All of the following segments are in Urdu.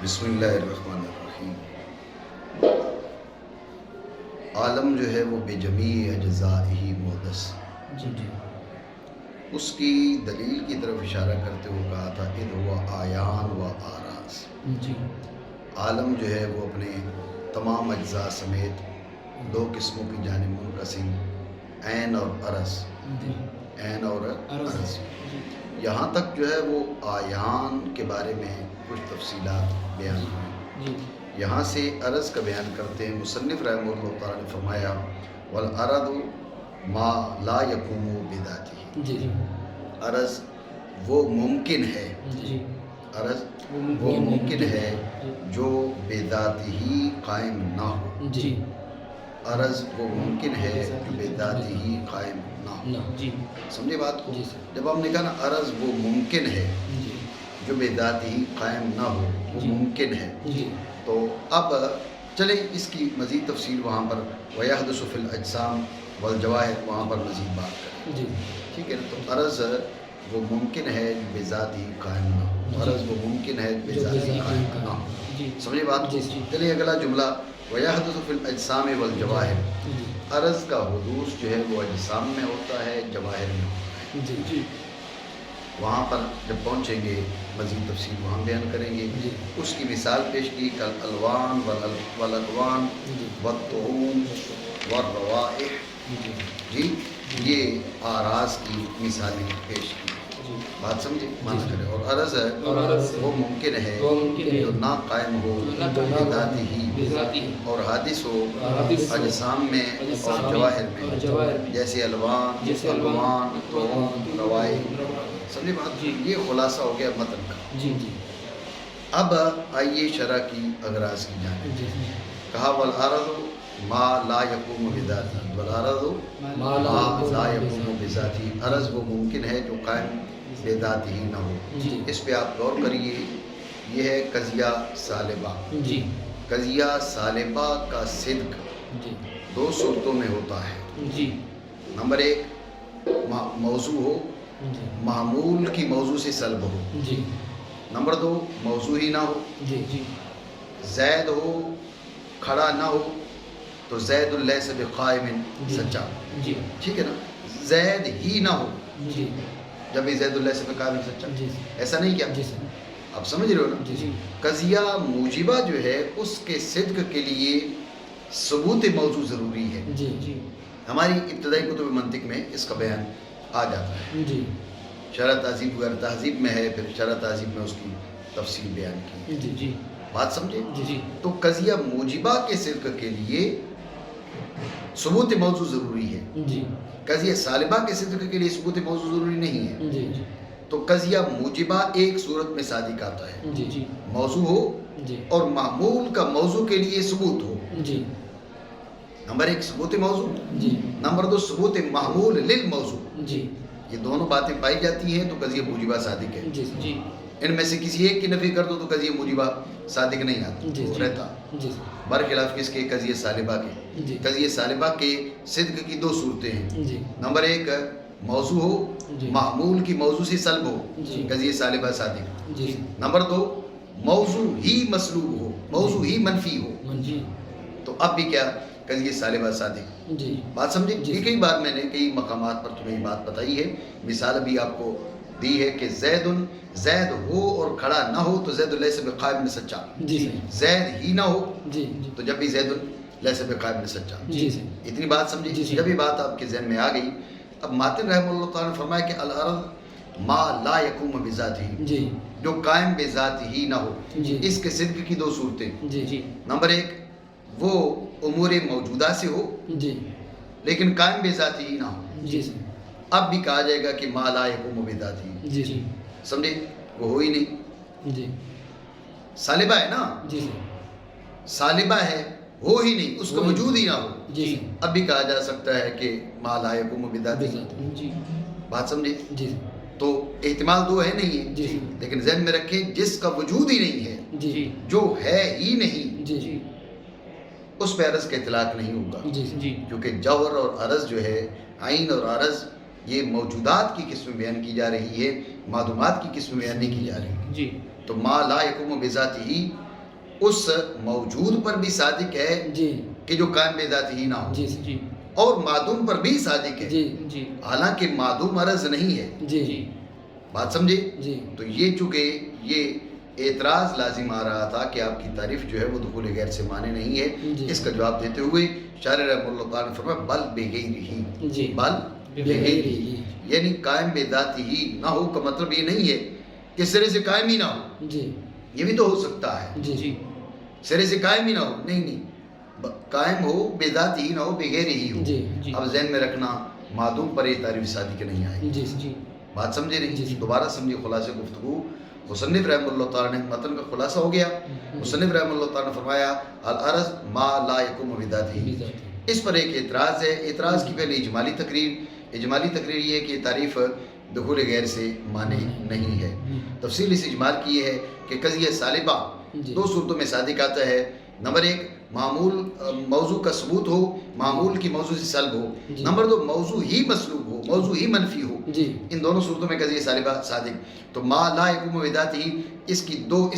بسم اللہ الرحمن الرحیم۔ عالم جو ہے وہ بجمیع اجزائہ محدث، اس کی دلیل کی طرف اشارہ کرتے ہوئے کہا تھا اذ ہوا آیان و آراز۔ عالم جو ہے وہ اپنے تمام اجزاء سمیت دو قسموں کی جانب منقسم، عین اور عرض، عین اور عرض۔ یہاں تک جو ہے وہ آیان کے بارے میں کچھ تفصیلات بیان ہوئی۔ یہاں سے عرض کا بیان کرتے ہیں مصنف رحمہ اللہ تعالیٰ نے فرمایا والعرض ما لا یقوم بذاتہ۔ عرض وہ ممکن ہے، عرض وہ ممکن ہے جو بذات ہی قائم نہ ہو۔ عرض وہ ممکن ہے جو بذات ہی قائم نہ ہو۔ سمجھے بات کو؟ جب ہم نے کہا نا عرض وہ ممکن ہے جو بذات ہی قائم نہ ہو، وہ ممکن ہے، تو اب چلیں اس کی مزید تفصیل وہاں پر وَيَحْدُثُ فِي الْأَجْسَامِ وَالْجَوَاهِرِ وہاں پر مزید بات کریں، ٹھیک ہے نا؟ تو عرض وہ ممکن ہے جو بذات ہی قائم نہ ہو، عرض وہ ممکن ہے جو بذات ہی قائم نہ ہو۔ سمجھے بات کو؟ چلیے اگلا جملہ وَيَحْدُثُ فِي الْأَجْسَامِ وَالْجَوَاهِرِ۔ عرض کا حدوث جو ہے وہ اجسام میں ہوتا ہے، جواہر میں ہوتا ہے۔ وہاں پر جب پہنچیں گے مزید تفصیل وہاں بیان کریں گے۔ اس کی مثال پیش کی کل الوان والاقوان والطعوم والروائح، جی یہ آراز کی مثالیں پیش کی۔ بات سمجھے؟ مانا کرے اور عرض ہے وہ ممکن ہے جو نہ قائم ہو بذات ہی اور حادث ہو اجسام میں اور جواہر میں، جیسے الوان، الوان، طعوم، روائح۔ سمجھے بات؟ یہ خلاصہ ہو گیا متن کا۔ اب آئیے شرح کی اغراض کی جانب۔ کہا والعرض ما لا یقوم بذاتہ، والعرض ما لا یقوم بذاتہ۔ عرض وہ ممکن ہے جو قائم بذات ہی نہ ہو۔ اس پہ آپ غور کریے، یہ ہے قضیہ ثالبہ۔ قضیہ ثالبہ کا صدق دو صورتوں میں ہوتا ہے۔ نمبر ایک موضوع ہو، معمول کی موضوع سے سلب ہو۔ نمبر دو موضوع ہی نہ ہو، زید ہو کھڑا نہ ہو تو زید لیس بقائم سچا، ٹھیک ہے نا؟ زید ہی نہ ہو جب بھی زید لیس بقائم سچا، ایسا نہیں کیا؟ آپ سمجھ رہے ہو نا؟ قضیہ موجبہ جو ہے اس کے صدق کے لیے ثبوت موضوع ضروری ہے۔ ہماری ابتدائی کتب منطق میں اس کا بیان آ جاتا ہے۔ شرح تہذیب وغیرہ تہذیب میں ہے، پھر شرح تہذیب میں اس کی تفصیل بیان کی۔ بات سمجھے؟ تو قضیہ موجبہ کے صدق کے لیے ثبوت موضوع ضروری ہے۔ قضیہ ثالبہ کے صدق کے لیے ثبوت موضوع ضروری نہیں ہے۔ تو قضیہ موجبہ ایک صورت میں صادق آتا ہے، موضوع ہو اور معمول کا موضوع کے لیے ثبوت ہو۔ نمبر ایک ثبوت موضوع، نمبر دو ثبوت معمول للموضوع۔ یہ دونوں باتیں پائی جاتی ہیں تو قضیہ موجبہ صادق ہے۔ ان میں سے کسی ایک کی نفی کر دو تو قضیہ موجبہ صادق نہیں آتا رہتا، برخلاف کس کے؟ قضیہ ثالبہ کے۔ قضیہ ثالبہ کے صدق کی دو صورتیں ہیں، نمبر ایک موضوع ہو، معمول کی موضوع سے سلب ہو، قضیہ ثالبہ صادق۔ نمبر دو موضوع ہی مسلوب ہو، موضوع ہی منفی ہو، تو اب بھی کیا؟ قضیہ ثالبہ صادق۔ بات سمجھے؟ یہ کئی بار میں نے کئی مقامات پر تمہیں یہ بات بتائی ہے، مثال بھی آپ کو دی ہے کہ زید ہو اور کھڑا نہ ہو تو زید لیس بقائم میں سچا، زید ہی نہ ہو تو جب بھی زید لیس بقائم میں سچا۔ اتنی بات سمجھے؟ جب یہ بات آپ کے ذہن میں آ گئی، اب ماتن رحمہ اللہ تعالیٰ نے فرمایا کہ العرض ما لا یقوم بذاتہ، جو قائم بذات ہی نہ ہو، اس کے صدق کی دو صورتیں۔ نمبر ایک وہ امور موجودہ سے ہو لیکن قائم بذات ہی نہ ہو، اب بھی کہا جائے گا کہ ما لا یقوم بذاتہ، سمجھے؟ وہ ہو ہی نہیں، سالبہ ہے نا، سالبہ ہے، ہو ہی نہیں، اس کا وجود ہی نہ ہو، اب بھی کہا جا سکتا ہے کہ ما لا یقوم بذاتہ۔ بات سمجھے؟ تو احتمال دو ہے نہیں ہے، لیکن ذہن میں رکھیں جس کا وجود ہی نہیں ہے، جو ہے ہی نہیں، اس پہ عرض کا اطلاق نہیں ہوگا، کیونکہ جوہر اور عرض جو ہے، عین اور عرض، یہ موجودات کی قسم بیان کی جا رہی ہے، معدومات کی قسم بیان نہیں کی جا رہی۔ تو ما لا یقوم بذاتہ اس موجود پر بھی صادق ہے کہ جو قائم بے ذات ہی نہ ہو، اور معدوم پر بھی صادق ہے حالانکہ معدوم عرض نہیں ہے۔ بات سمجھے؟ تو یہ چونکہ یہ اعتراض لازم آ رہا تھا کہ آپ کی تعریف جو ہے وہ دخول غیر سے معنی نہیں ہے، اس کا جواب دیتے ہوئے شارح رحمہ اللہ تعالیٰ نے فرمایا بل بغیرہ، بل بغیرہ، یعنی قائم بے ذات ہی نہ ہو کا مطلب یہ نہیں ہے کہ سرے سے قائم ہی نہ ہو، یہ بھی تو ہو سکتا ہے، سرے سے قائم ہی نہ ہو، نہیں، قائم ہو، بے ذات ہی نہ ہو، بغیر ہی ہو۔ اب ذہن میں رکھنا معدوم پر یہ تعریف صادق نہیں آئی، بات سمجھے نہیں؟ دوبارہ سمجھے خلاصہ گفتگو۔ مصنف رحمہ اللہ تعالیٰ نے متن کا خلاصہ ہو گیا۔ مصنف رحمہ اللہ تعالیٰ نے فرمایا العرض ما لا یقوم بذاتہ، اس پر ایک اعتراض ہے۔ اعتراض کی پہلے اجمالی تقریر یہ ہے کہ تعریف دخول غیر سے معنی نہیں ہے۔ تفصیل اس اجمال کی یہ ہے کہ قضیہ سالبہ دو صورتوں میں صادق آتا ہے۔ نمبر ایک، معمول موضوع کا ثبوت ہو، معمول کی موضوع سے سلب ہو۔ نمبر دو، موضوع ہی مسلوب ہو، موضوع ہی منفی ہو۔ ان دونوں صورتوں میں قضیہ سالبہ صادق۔ تو ما لا یقوم بذاتہ، اس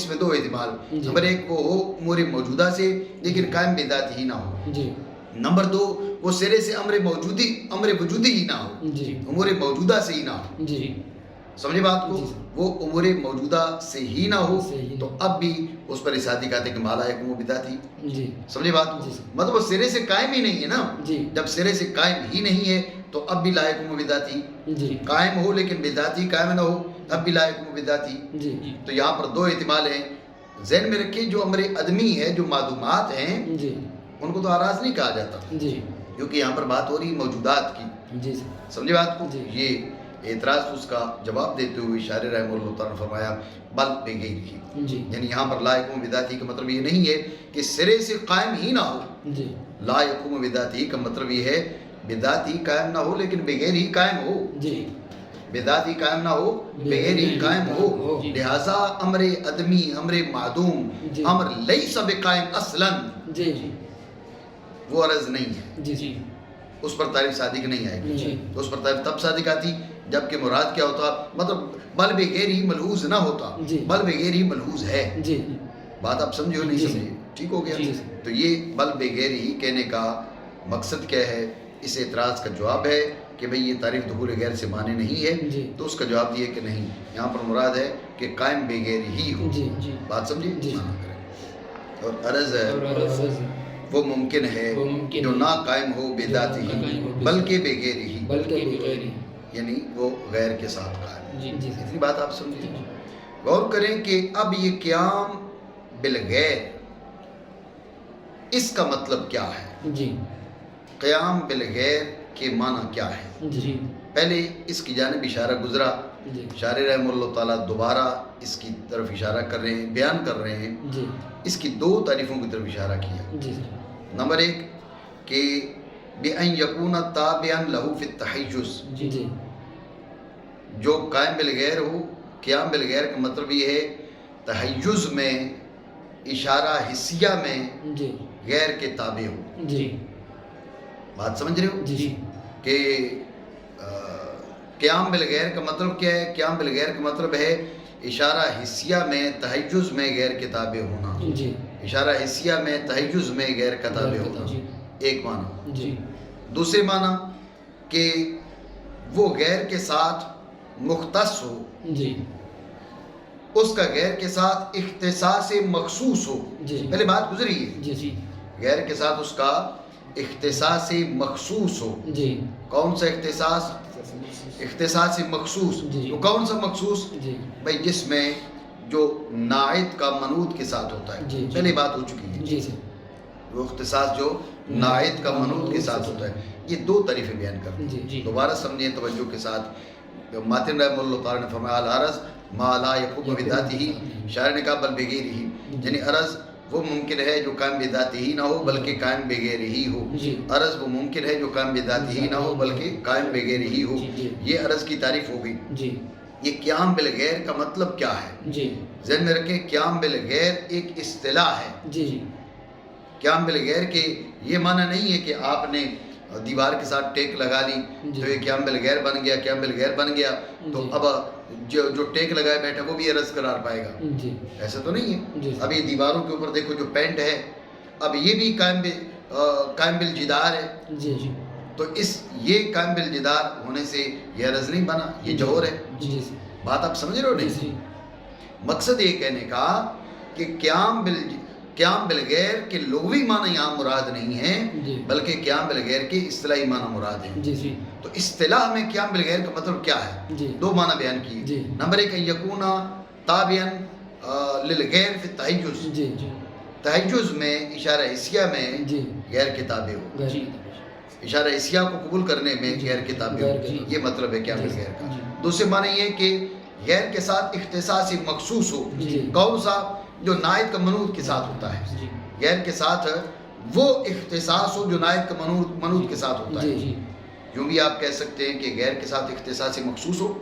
میں دو احتمال۔ نمبر ایک، وہ ہو امور موجودہ سے لیکن قائم بذاتہ ہی نہ ہو۔ نمبر دو، وہ سرے سے امر وجودی ہی نہ ہو، امور موجودہ سے ہی نہ ہو۔ سمجھے بات کو؟ وہ امور موجودہ سے ہی نہ ہو تو اب بھی اس پر صادق آتے کہ ما لا یقوم بذاتہ۔ سمجھے بات کو؟ مطلب وہ سرے سے قائم ہی نہیں ہے نا، جب سرے سے قائم ہی نہیں ہے تو اب بھی لا یقوم بذاتہ، قائم ہو لیکن بذاتہ قائم نہ ہو اب بھی لا یقوم بذاتہ۔ تو یہاں پر دو احتمال ہیں، ذہن میں رکھیں۔ جو امر عدمی ہے، جو معدومات ہیں، ان کو تو آراز نہیں کہا جاتا کیونکہ یہاں پر بات ہو رہی موجودات کی۔ سمجھے بات کو؟ یہ اعتراض اس کا جواب دیتے ہوئے شارح رحمہ اللہ تعالیٰ نے فرمایا بل بغیرہ، یعنی یہاں پر لا یقوم بذاتہ کا مطلب یہ نہیں ہے کہ سرے سے قائم ہی نہ ہو۔ لا یقوم بذاتہ کا مطلب یہ ہے بذات ہی قائم نہ ہو لیکن بغیر ہی قائم ہو، بذات ہی قائم نہ ہو بغیر ہی قائم ہو۔ لہذا امر عدمی، امر معدوم، امر لیس بقائم اصلا، وہ عرض نہیں ہے، اس پر تعریف صادق نہیں آئے گی۔ اس پر تعریف تب صادق آتی جبکہ مراد کیا ہوتا، مطلب بل بغیر ہی ملحوظ نہ ہوتا، بل بغیر ہی ملحوظ ہے۔ بات آپ سمجھے ہو نہیں سمجھے؟ ٹھیک ہو گیا؟ تو یہ بل بغیر ہی کہنے کا مقصد کیا ہے؟ اس اعتراض کا جواب ہے کہ بھئی یہ تعریف دخول غیر سے معنی نہیں ہے، تو اس کا جواب یہ کہ نہیں، یہاں پر مراد ہے کہ قائم بغیر ہی ہو۔ بات سمجھے؟ اور عرض ہے وہ ممکن ہے جو نہ قائم ہو بذات ہی بلکہ بغیر ہی، یعنی وہ غیر کے ساتھ قائم۔ اتنی بات آپ سمجھیں۔ غور کریں کہ اب یہ قیام بالغیر، اس کا مطلب کیا ہے؟ قیام بالغیر کے معنی کیا ہے؟ پہلے اس کی جانب اشارہ گزرا، شارح رحمہ اللہ تعالیٰ دوبارہ اس کی طرف اشارہ کر رہے ہیں، بیان کر رہے ہیں۔ اس کی دو تعریفوں کی طرف اشارہ کیا۔ نمبر ایک کہ بِأَن يَكُونَ تَابِعًا لَهُ فِي التَّحَيُّزِ، جو قائم بالغیر ہو، قیام بالغیر کا مطلب یہ ہے تحیز میں، اشارہ حسیہ میں غیر کے تابع ہو۔ بات سمجھ رہے ہو کہ قیام بالغیر کا مطلب کیا ہے؟ قیام بالغیر کا مطلب ہے اشارہ حسیہ میں، تحیز میں غیر کے تابع ہونا، اشارہ حسیہ میں، تحیز میں غیر کا تابع ہونا، ایک معنی۔ دوسرے معنی کہ وہ غیر کے ساتھ مختص ہو، اس کا غیر کے ساتھ اختصاص مخصوص ہو۔ پہلے بات گزری ہے، غیر کے ساتھ اس کا اختصاص مخصوص ہو۔ کون سا اختصاص؟ اختصاص مخصوص۔ تو کون سا مخصوص؟ بھئی جس میں جو ناعت کا منعوت کے ساتھ ہوتا ہے، پہلے بات ہو چکی ہے، وہ اختصاص جو ناعت کا منعوت کے ساتھ ہوتا ہے۔ یہ دو تعریفیں بیان کرتے ہیں، دوبارہ سمجھیں توجہ کے ساتھ۔ ماتن رحمہ اللہ تعالیٰ نے فرمایا العرض ما لا یقوم بذاتہ، شاعر نے کہا بل بغیر ہی، یعنی عرض وہ ممکن ہے جو قائم بذاتہ ہی نہ ہو بلکہ قائم بغیر ہی ہو۔ عرض وہ ممکن ہے جو قائم بذاتہ ہی نہ ہو بلکہ قائم بغیر ہی ہو۔ یہ عرض کی تعریف ہو گئی۔ یہ قیام بالغیر کا مطلب کیا ہے؟ ذہن میں رکھیں، قیام بالغیر ایک اصطلاح ہے۔ قیام بالغیر کے یہ معنی نہیں ہے کہ آپ نے دیوار کے ساتھ ٹیک لگا لی تو یہ قیام بالغیر بن گیا، قیام بالغیر بن گیا، تو اب جو ٹیک لگائے بیٹھا وہ بھی عرض قرار پائے گا؟ جی ایسا تو نہیں ہے. جی اب یہ دیواروں کے اوپر دیکھو جو پینٹ ہے، اب یہ بھی قائم بالجدار ہے. جی جی تو یہ قائم بالجدار ہونے سے یہ عرض نہیں بنا، یہ جوہر ہے. جی بات آپ سمجھ رہے ہو نہیں؟ مقصد یہ کہنے کا کہ قیام بالغیر کے لغوی معنی یہاں مراد نہیں ہے، بلکہ قیام بالغیر کے اصطلاحی معنی مراد ہے. جی جی تو اصطلاح میں قیام بالغیر کا مطلب کیا ہے؟ جی دو معنی بیان کیے. نمبر 1 یکون تابعا للغیر فی التحیز. جی جی تحیز میں اشارہ حسیہ میں جی غیر کے تابع ہو، جی اشارہ حسیہ کو قبول کرنے میں غیر کے تابع ہو، یہ مطلب ہے قیام بالغیر کا. دوسرے معنی یہ کہ غیر کے ساتھ اختصاصی مخصوص ہو. کون سا؟ جو نائت کا منوط کے ساتھ ہوتا ہے. غیر کے ساتھ وہ اختصاص ہو جو نائت کا منوط کے ساتھ ہوتا ہے. یوں بھی آپ کہہ سکتے ہیں کہ غیر کے ساتھ اختصاصی مخصوص ہو.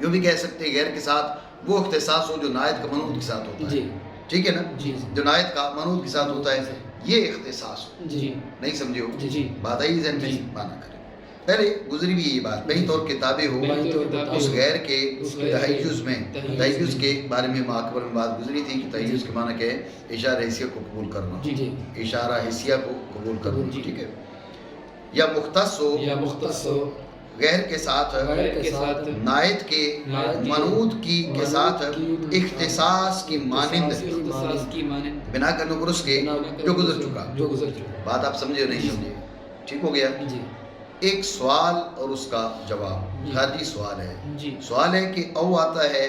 یوں بھی کہہ سکتے ہیں غیر کے ساتھ وہ اختصاص ہو جو نائت کا منوط کے ساتھ ہوتا ہے. ٹھیک ہے نا؟ جو نائت کا منوط کے ساتھ ہوتا ہے یہ اختصاص ہو. نہیں سمجھے ہو؟ بات آئی ذہن میں؟ مانا کریں. پہلے گزری بھی یہ بات بہی طور کے تابع ہو اس غیر کے تحیز میں. تحیز کے بارے میں ماقبل میں بات گزری تھی کہ تحیز کے معنی کیا ہے؟ اشارہ حسیہ کو قبول کرنا. اشارہ حسیہ کو قبول کرنا. ٹھیک ہے. یا مختص ہو غیر کے ساتھ نائت کے منوط کے ساتھ اختصاص کی مانند بنا کر نقرس کے جو گزر چکا. بات آپ سمجھے نہیں سمجھے؟ ٹھیک ہو گیا. ایک سوال اور اس کا جواب. خارجی سوال ہے. سوال ہے کہ او آتا ہے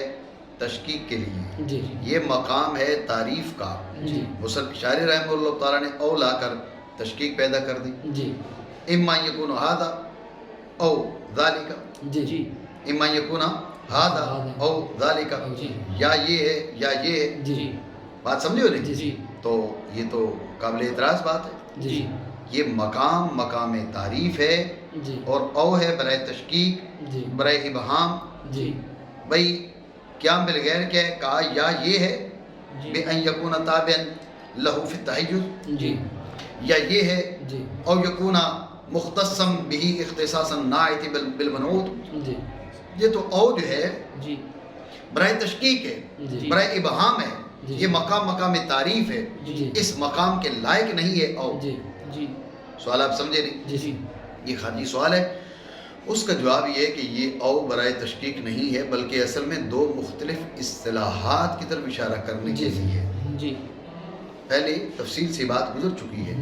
تشکیک کے لیے، یہ مقام ہے تعریف کا. مصنف شاعر رحمہ اللہ تعالیٰ نے او لا کر تشکیک پیدا کر دی. اما یکون ھذا او ذالک. اما یکون ھذا او ذالک، یا یہ ہے یا یہ ہے. بات سمجھے ہو نہیں؟ تو یہ تو قابل اعتراض بات ہے. یہ مقام تعریف ہے اور او ہے برائے تشکیک، برائے ابہام. بھئی قیام بالغیر کیا ہے؟ کہا یا یہ ہے بے ان یکون تابعا لہو فی التحیز، یا یہ ہے او یکون مختصا بھی اختصاصا ناعت بالمنعوت. یہ تو او جو ہے برائے تشکیک ہے، برائے ابہام ہے. یہ مقام تعریف ہے، اس مقام کے لائق نہیں ہے او. سوال آپ سمجھے نہیں؟ یہ خارجی سوال ہے. اس کا جواب یہ ہے کہ یہ او برائے تشکیک نہیں ہے، بلکہ اصل میں دو مختلف اصطلاحات کی طرف اشارہ کرنے کے لیے ہے. پہلے تفصیل سے بات گزر چکی ہے.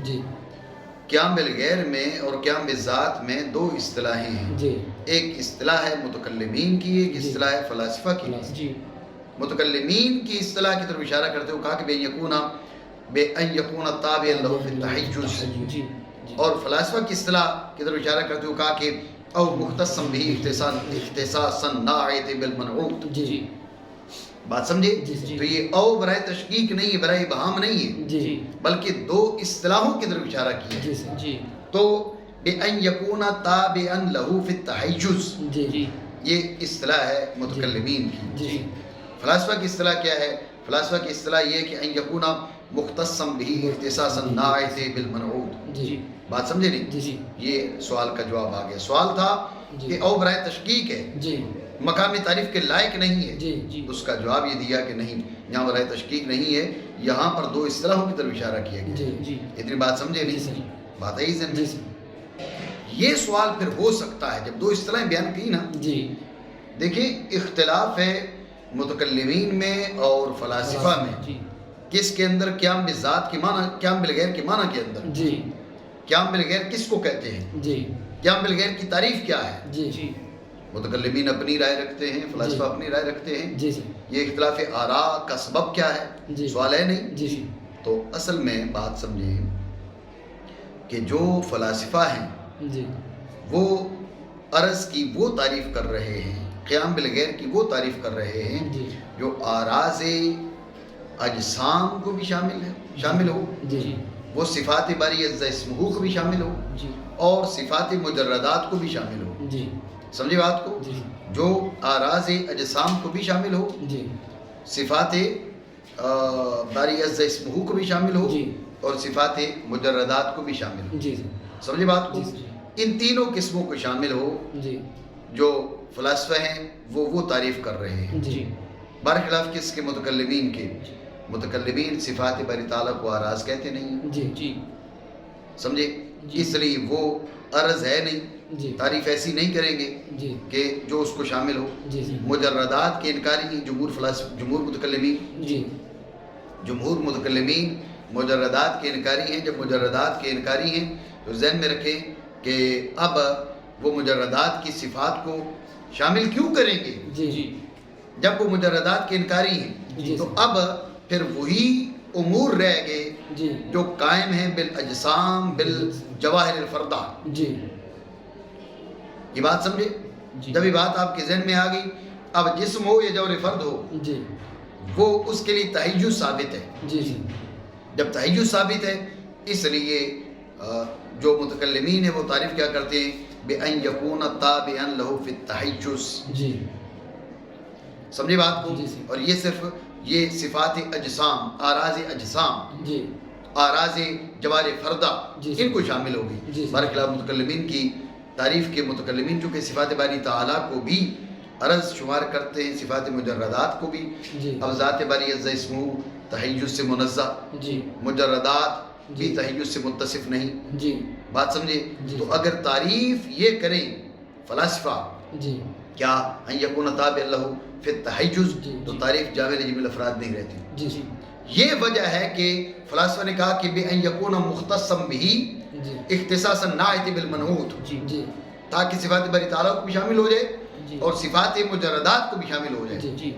قیام بالغیر میں اور قیام بالذات میں دو اصطلاحیں ہیں. ایک اصطلاح ہے متکلمین کی، ایک اصطلاح ہے فلاسفہ کی. متکلمین کی اصطلاح کی طرف اشارہ کرتے ہوئے کہا کہ بے ان یکون تابعا لہو فی التحیز، اور فلاسفہ کی اصطلاح کی طرف اشارہ کرتے ہوئے کہا کہ او مختصا بھی اختصاصا ناعت بالمنعوت. بات سمجھے؟ تو یہ او برائے تشکیک نہیں ہے، برائے ابہام نہیں ہے، بلکہ دو اصطلاحوں کی طرف اشارہ کیا ہے. تو بے ان یکون تابعا لہو فی التحیز یہ اصطلاح ہے متکلمین کی. فلاسفہ کی اصطلاح کیا ہے؟ فلاسفہ کی اصطلاح یہ ہے کہ ان یکون مختصا بھی اختصاصا ناعت بالمنعوت. بات سمجھے نہیں؟ یہ سوال کا جواب آ گیا. سوال تھا کہ او برائے تشکیک ہے، مقامی تعریف کے لائق نہیں ہے. اس کا جواب یہ دیا کہ نہیں، یہاں برائے تشکیک نہیں ہے، یہاں پر دو اصطلاحوں کی طرف اشارہ کیا گیا. اتنی بات سمجھے نہیں؟ بات ہے ذہن میں؟ یہ سوال پھر ہو سکتا ہے جب دو اصطلاحیں بیان کی نا. دیکھیں اختلاف ہے متکلمین میں اور فلاسفہ میں. کس کے اندر؟ قیام بالذات کے معنی، قیام بالغیر کے معنی کے اندر. قیام بالغیر کس کو کہتے ہیں؟ قیام بالغیر کی تعریف کیا ہے؟ متکلمین اپنی رائے رکھتے ہیں، فلاسفہ اپنی رائے رکھتے ہیں. یہ اختلاف آراء کا سبب کیا ہے؟ سوال ہے نہیں؟ تو اصل میں بات سمجھیں کہ جو فلاسفہ ہیں وہ عرض کی وہ تعریف کر رہے ہیں، قیام بالغیر کی وہ تعریف کر رہے ہیں جو آراز اجسام کو بھی شامل ہو، وہ صفات باری عز اسمہ کو بھی شامل ہو، اور صفات مجردات کو بھی شامل ہو. سمجھے بات کو؟ جو آراز اجسام کو بھی شامل ہو، صفات باری عز اسمہ کو بھی شامل ہو، اور صفات مجردات کو بھی شامل ہو. سمجھے بات کو؟ ان تینوں قسموں کو شامل ہو جو فلاسفہ ہیں وہ تعریف کر رہے ہیں جی برخلاف کس کے؟ متکلمین کے. متکلمین صفات باری تعالیٰ کو آراز کہتے نہیں. جی جی سمجھے؟ اس لیے وہ عرض ہے نہیں، تعریف ایسی نہیں کریں گے کہ جو اس کو شامل ہو. مجردات کے انکاری ہیں جمہور متکلمین. جمہور متکلمین مجردات کے انکاری ہیں. جب مجردات کے انکاری ہیں تو ذہن میں رکھیں کہ اب وہ مجردات کی صفات کو شامل کیوں کریں گے؟ جب وہ مجردات کے انکاری ہیں تو اب پھر وہی امور رہ گئے جو قائم ہیں بالاجسام بالجواہر الفردہ. یہ بات سمجھے؟ جب یہ بات آپ کے ذہن میں آ گئی، اب جسم ہو یا جوہر فرد ہو وہ اس کے لیے تحیز ثابت ہے. جب تحیز ثابت ہے اس لیے جو متکلمین ہیں وہ تعریف کیا کرتے ہیں؟ بِأَن يَكُونَ تَابِعًا لَهُ فِي التَّحَيُّزِ. سمجھے بات کو؟ اور یہ صرف یہ صفات اجسام، آراز اجسام، آراز جوار فردہ ان کو شامل ہوگی. برخلاف متکلمین کی تعریف کے متکلمین چونکہ صفات باری تعالیٰ کو بھی عرض شمار کرتے ہیں، صفات مجردات کو بھی. اب ذات باری عز اسمہ تحیز سے منزہ، مجردات بھی تحیز سے متصف نہیں. بات سمجھے؟ تو اگر تعریف یہ کریں فلاسفہ کیا ان یکون تابع لہ فی التحیز، تو تعریف جامع لجمیع الافراد نہیں رہتی. یہ وجہ ہے کہ فلاسفہ نے کہا کہ بِأَن یکون مختصا بہ اختصاصا ناعت بالمنعوت، تاکہ صفات باری تعالیٰ کو بھی شامل ہو جائے اور صفات مجردات کو بھی شامل ہو جائے.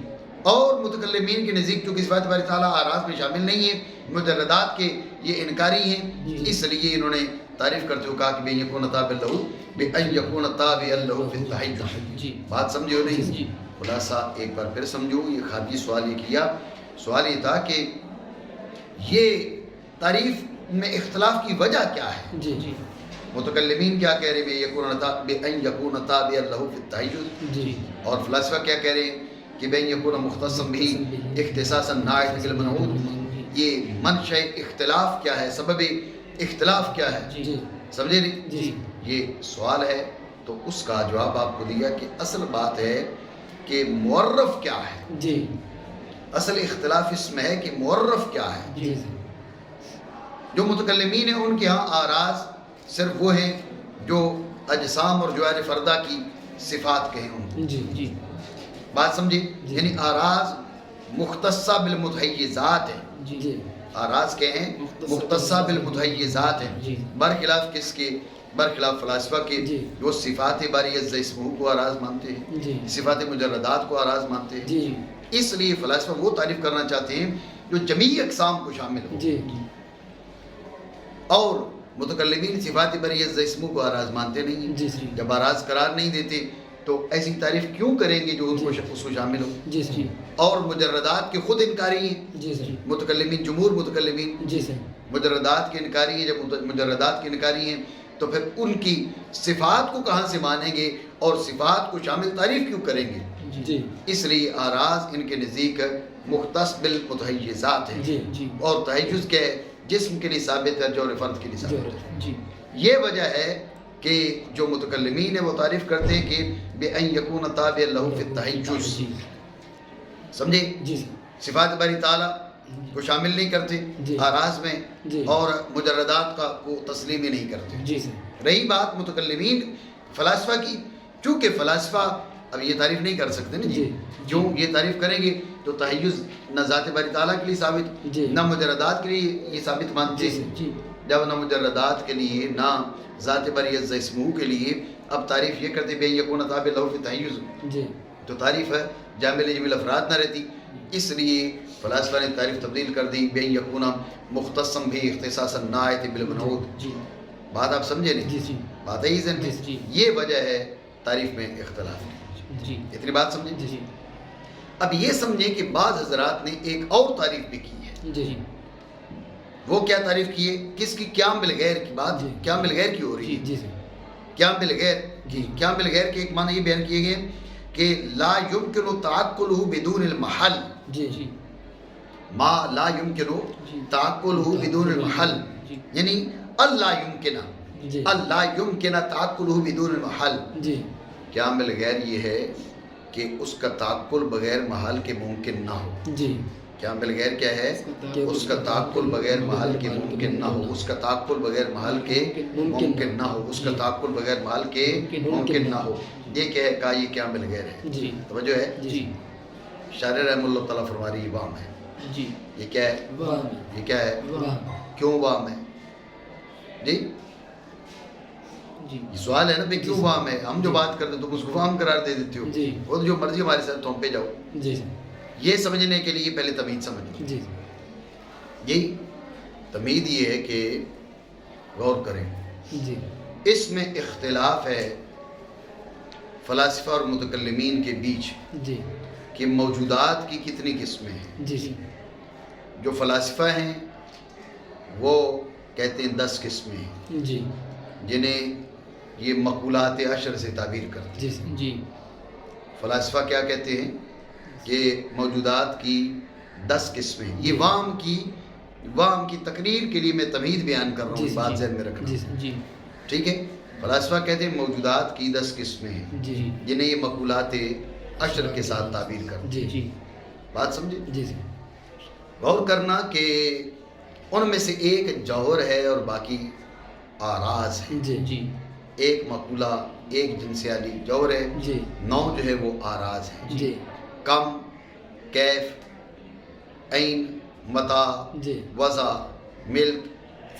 اور متکلمین کے نزدیک چونکہ صفات باری تعالیٰ آراز میں شامل نہیں ہیں، مجردات کے یہ انکاری ہیں، اس لیے انہوں نے تعریف کرتے ہوئے کہا کہ بِأَن یکون تابع لہ بِأَن یکون تابعا لہ فی التحیز. بات سمجھے ہو نہیں؟ خلاصہ ایک بار پھر سمجھو. یہ خارجی سوال یہ کیا، سوال یہ تھا کہ یہ تعریف میں اختلاف کی وجہ کیا ہے؟ متکلمین کیا کہہ رہے ہیں؟ بِأَن یکون تابعا لہ فی التحیز. اور فلاسفہ کیا کہہ رہے ہیں کہ بِأَن یکون مختصا بہ اختصاصا ناعت بالمنعوت. یہ منشأ اختلاف کیا ہے؟ سبب اختلاف کیا ہے؟ سمجھے نہیں؟ یہ سوال ہے تو اس کا جواب آپ کو دیا کہ اصل بات ہے کہ معرف کیا ہے. اصل اختلاف اس میں ہے کہ معرف کیا ہے. جو متکلمین ہیں ان کے ہاں آراز صرف وہ ہیں جو اجسام اور جوہر فردہ کی صفات کہیں ہوں. بات سمجھے؟ یعنی آراز مختصہ بالمتحیزات ہیں. آراز کے ہیں مختصہ بالمتحیزات ہیں. برخلاف کس کے؟ برخلاف فلاسفہ کے جو صفات باری عز اسمہ کو آراز مانتے ہیں، صفات مجردات کو آراز مانتے ہیں. اس لیے فلاسفہ وہ تعریف کرنا چاہتے ہیں جو جمیع اقسام کو شامل ہو. اور متکلمین صفات باری عز اسمہ کو آراز مانتے نہیں ہیں. جب آراز قرار نہیں دیتے تو ایسی تعریف کیوں کریں گے جو ان کو اس کو شامل ہو؟ اور مجردات کے خود انکاری ہیں متکلمین. جمہور متکلمین مجردات کے انکاری ہیں. جب مجردات کے انکاری ہیں تو پھر ان کی صفات کو کہاں سے مانیں گے اور صفات کو شامل تعریف کیوں کریں گے؟ اس لیے آراز ان کے نزدیک مختص بالمتحیزات ہیں. اور تحیز کے جسم کے لیے ثابت ہے، جوہر فرد کے لیے ثابت ہے. یہ وجہ ہے کہ جو متکلمین ہیں وہ تعریف کرتے ہیں کہ بِأَن یکون تابعا لہ فی التحیز. سمجھے؟ صفات باری تعالیٰ کو شامل نہیں کرتے آراز میں اور مجردات کا کو تسلیم ہی نہیں کرتے. رہی بات متکلمین فلاسفہ کی، چونکہ فلاسفہ اب یہ تعریف نہیں کر سکتے نا جو یہ تعریف کریں گے تو تحیز نہ ذات باری تعالیٰ کے لیے ثابت، نہ مجردات کے لیے یہ ثابت مانتے ہیں. جب نہ مجردات کے لیے نہ ذات باری عز اسمہ کے لیے اب تعریف یہ کرتے بِأَن یکون تابعا لہ فی التحیز، تو تعریف ہے جامع لجمیع الافراد نہ رہتی. اس لیے فلاسفہ نے تعریف تبدیل کر دی بِأَن یکون مختصا بہ اختصاصا ناعت بالمنعوت. بات آپ سمجھے نہیں؟ بات ہے ہی ذہن میں. یہ وجہ ہے تعریف میں اختلاف. اتنی بات سمجھے؟ اب یہ سمجھیں کہ بعض حضرات نے ایک اور تعریف بھی کی ہے. وہ کیا تعریف کی ہے؟ کس کی؟ قیام بالغیر کی. بات قیام بالغیر کی ہو رہی ہے. قیام بالغیر کی، قیام بالغیر کے ایک معنی یہ بیان کیے گئے کہ لا یمکن تعقلہ بدون المحل. ما لا یمکن تعقلہ بدون المحل، یعنی اللہ یمکن تعقلہ بدون المحل. قیام بالغیر یہ ہے کہ اس کا تعقل بغیر محل کے ممکن نہ ہو. جی. قیام بالغیر کیا ہے؟ اس کا تعقل بغیر محل کے ممکن نہ ہو. اس کا تعقل بغیر محل کے ممکن نہ ہو. اس کا تعقل بغیر محل کے ممکن نہ ہو. یہ کیا ہے کہا یہ قیام بالغیر ہے. جی. توجہ ہے. جی. شارح رحمہ اللہ تعالیٰ فرما رہی وام ہے. جی. یہ کیا ہے؟ وام. یہ کیا ہے؟ وام. کیوں وام ہے؟ جی جی. یہ سوال ہے نا بھائی کیوں وام ہے؟ ہم جو بات کرتے تم اس کو وام قرار دے دیتے ہو. جی. وہ جو مرضی ہمارے ساتھ تم پہ جاؤ. جی. یہ سمجھنے کے لیے پہلے تمہید سمجھیں. جی. یہی تمہید یہ ہے کہ غور کریں. جی. اس میں اختلاف ہے فلاسفہ اور متکلمین کے بیچ جی. کہ موجودات کی کتنی قسمیں ہیں. جی. جو فلاسفہ ہیں وہ کہتے ہیں 10 قسمیں ہیں جی. جنہیں یہ مقولات عشر سے تعبیر کرتے ہیں. جی. جی. فلاسفہ کیا کہتے ہیں کہ موجودات کی 10 قسمیں. یہ وام کی تقریر کے لیے میں تمہید بیان کر رہا ہوں. بات ذہن میں رکھنا. جی. ٹھیک ہے. فلاسفہ کہتے ہیں موجودات کی 10 قسمیں ہیں جی. جنہیں یہ مقولات عشر کے ساتھ تعبیر کرتے ہیں. جی. بات سمجھے. جی. غور کرنا کہ ان میں سے ایک جوہر ہے اور باقی آراز ہے. جی. جی. ایک مقولہ ایک جنسیالی جوہر ہے. جی. 9 جو ہے وہ آراز ہیں. جی. کم، کیف، عین، متا، جی. وضع، ملک،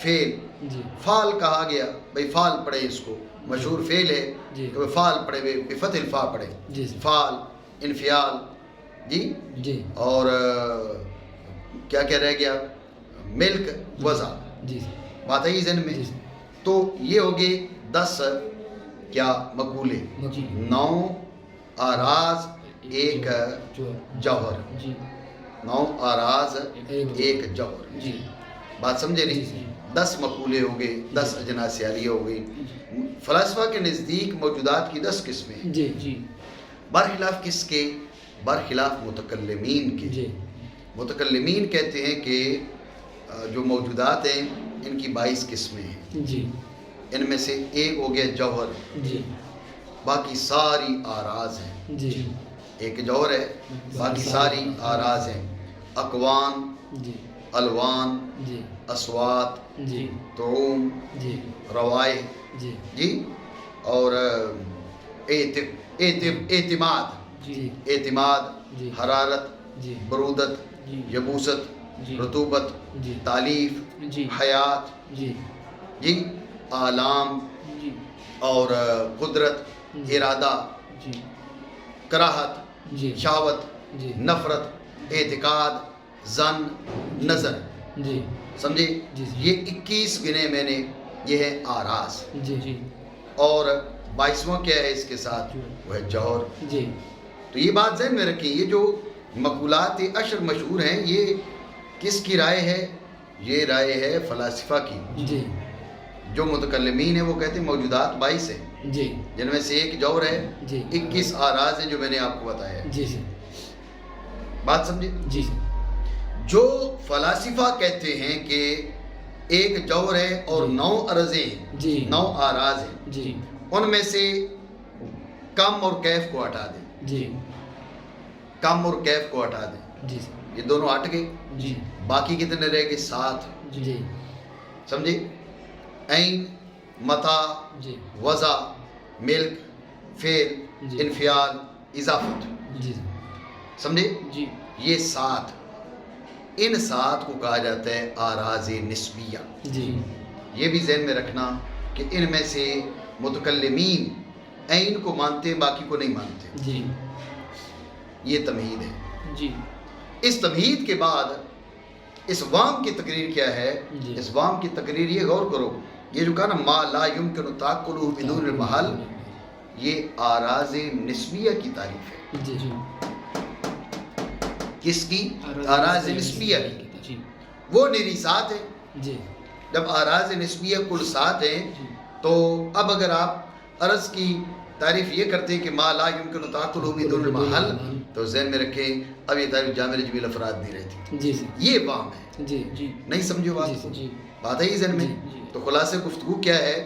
فعل. جی. فعل کہا گیا بھائی فعل پڑھے اس کو. مشہور فعل ہے جی. کہ فعل پڑھے بفتح الفا پڑھے. جی. فعل، انفعال. جی. جی. اور کیا کیا رہ گیا؟ ملک، وضع. جی. بات ہے ذہن میں. تو یہ ہوگی 10 کیا مقولے. 9 آراز ایک جوہر. جی. 9 آراز ایک جوہر. جی. بات سمجھے نہیں. 10 مقولے ہو گئے، 10 اجناس عالیہ ہو گئی. فلاسفہ کے نزدیک موجودات کی 10 قسمیں ہیں. جی. جی. برخلاف کس کے؟ برخلاف متکلمین کے. جی. متکلمین کہتے ہیں کہ جو موجودات ہیں ان کی 22 قسمیں ہیں. جی. ان میں سے ایک ہو گیا جوہر. جی. باقی ساری آراز ہیں. جی. ایک جوہر ہے، باقی ساری آراز ہیں. اقوان، جی. الوان، جی. اصوات، جی. طعوم، جی. روائے. جی. جی. اور اعتماد. جی. اعتماد، جی. حرارت، جی. برودت، جی. یبوست، جی. رطوبت، جی. تالیف، جی. حیات. جی. جی. آلام جی. اور قدرت، ارادہ، جی. کراہت، جی. شہوت، جی. نفرت، اعتقاد، ظن، نظر. جی. سمجھے. جی. یہ 21 گنے میں نے، یہ ہے آراز. جی. جی. اور 22واں کیا ہے اس کے ساتھ؟ وہ ہے جوہر. جی. تو یہ بات ذہن میں رکھیں. یہ جو مقولات عشر مشہور ہیں یہ کس کی رائے ہے؟ یہ رائے ہے فلاسفہ کی. جی. جو متکلمین ہیں وہ کہتے ہیں موجودات 22 ہیں جی. جن میں سے ایک جوہر ہے. جی. 21 آراز ہیں جو میں نے آپ کو بتایا ہے. جی. جی. بات سمجھے. جی. جو فلاسفہ کہتے ہیں کہ ایک جوہر ہے اور 9 عرضیں ہیں. جی. 9 آراز ہیں. جی. ان میں سے کم اور کیف کو ہٹا دیں. جی. کم اور کیف کو ہٹا دیں. جی. یہ دونوں ہٹ گئے. جی. باقی کتنے رہ گئے؟ 7. جی. سمجھے. عین، متا، جی. وضع، ملک، فعل، جی. انفعال، اضافت. جی. سمجھے. جی. یہ 7، ان 7 کو کہا جاتا ہے آراز نسبیہ. جی. یہ بھی ذہن میں رکھنا کہ ان میں سے متکلمین عین کو مانتے ہیں، باقی کو نہیں مانتے. جی. یہ تمہید ہے. جی. اس تمہید کے بعد اس وام کی تقریر کیا ہے؟ جی. اس وام کی تقریر یہ غور کرو، یہ جو کہا نا ما لا یمکن تعقلہ بدون المحل، یہ آراز نسبیہ کی تعریف ہے. جی. جی. کس کی؟ آراز نسبیہ کی. جی. وہ نیری 7 ہے. جی. جب آراز نسبیہ کل 7 ہیں تو اب اگر آپ عرض کی تعریف یہ کرتے ہیں کہ ما لا یمکن تعقلہ بدون المحل، تو ذہن میں رکھیں اب یہ تعریف جامع جمیل افراد نہیں رہتی. جی. یہ وام ہے. جی. جی. نہیں سمجھو بات کو. جی. بات ہے ہی ذہن میں. جی. تو خلاصہ گفتگو کیا ہے؟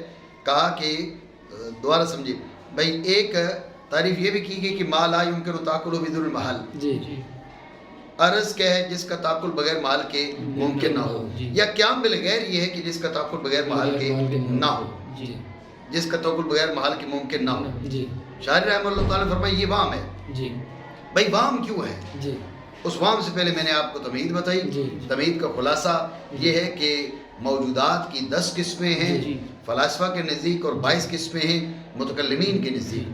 کہا کہ دوبارہ سمجھے بھائی، ایک تعریف یہ بھی کی گئی کہ ما لا یمکن تعقل بدون المحل، جی جی عرض کیا ہے جس کا تعقل بغیر محل کے ممکن نہ ہو، یا قیام بالغیر یہ ہے کہ جس کا تعقل بغیر محل کے نہ ہو، جی جس کا تعقل بغیر محل کے ممکن نہ ہو۔ جی شاعر رحمہ اللہ تعالیٰ نے فرمایا یہ وہم ہے۔ جی بھائی وہم کیوں ہے؟ جی اس وہم سے پہلے میں نے آپ کو تمہید بتائی۔ جی تمہید کا خلاصہ یہ ہے کہ موجودات کی 10 قسمیں ہیں، جی فلاسفہ کے نزدیک، اور 22 قسمیں ہیں متکلمین کے نزدیک۔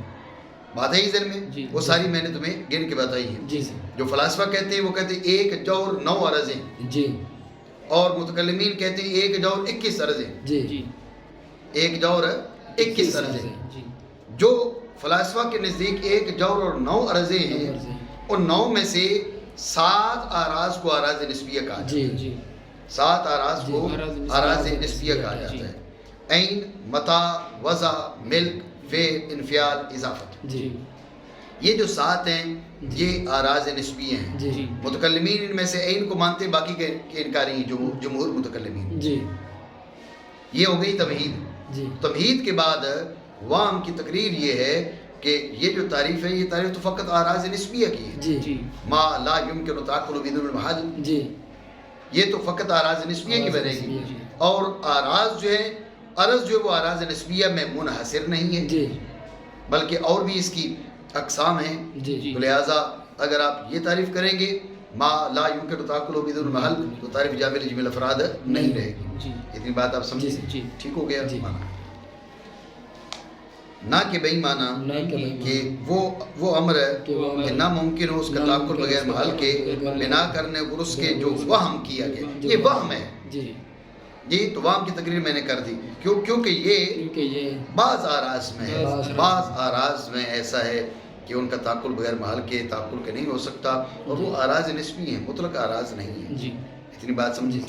بات ہے ذہن میں؟ جی وہ ساری میں نے تمہیں گن کے بتائی ہیں۔ جی جو فلاسفہ کہتے ہیں وہ کہتے ہیں 1 جوہر 9 عرضیں، جی اور متکلمین کہتے ہیں 1 جوہر 21 عرضیں۔ جی جی 1 جوہر 21 عرضیں۔ جی جو فلاسفہ کے نزدیک 1 جوہر اور 9 عرضیں ہیں، ان 9 میں سے 7 آراز کو آراز نسبیہ کہا جاتا ہے۔ جی جی 7 آراز کو آراز نسبیہ کہا جاتا ہے۔ عین، متاع، وضع، ملک، فعل، انفعال، اضافت۔ جی یہ جو 7 ہیں یہ آراز نسبیہ ہیں۔ جی متکلمین ان میں سے عین کو مانتے ہیں، باقی کے انکاری ہیں، جمہور متکلمین۔ جی یہ ہو گئی تمہید۔ جی تمہید کے بعد وہم کی تقریر یہ ہے کہ یہ جو تعریف ہے یہ تعریف تو فقط آراز نسبیہ کی ہے۔ جی جی ما لا یمکن تعقل بدون المحل، جی یہ تو فقط آراز نسبیہ کی بنے گی، جی اور آراز جو ہے، عرض جو ہے وہ آراز نسبیہ میں منحصر نہیں ہے، جی بلکہ اور بھی اس کی اقسام ہیں۔ جی تو لہٰذا اگر آپ یہ تعریف کریں گے ما لا یمکن تعقل بدون المحل تو تعریف جامع لجمع الافراد نہیں رہے گی۔ جی اتنی بات آپ سمجھیں؟ جی ٹھیک ہو گیا؟ جی مانا نہ کہ بھائی مانا نہ کہ بھائی کہ وہ امر ہے کہ ناممکن ہو اس کا تعقل بغیر محل کے بنا کرنے اور اس کے جو وہم کیا گیا، یہ وہم ہے۔ جی یہ تو وہم کی تقریر میں نے کر دی، کیونکہ یہ بعض آراز میں ایسا ہے کہ ان کا تعقل بغیر محل کے تعقل کے نہیں ہو سکتا، اور وہ آراز نسبی ہیں، مطلق آراز نہیں ہیں۔ جی اتنی بات سمجھی؟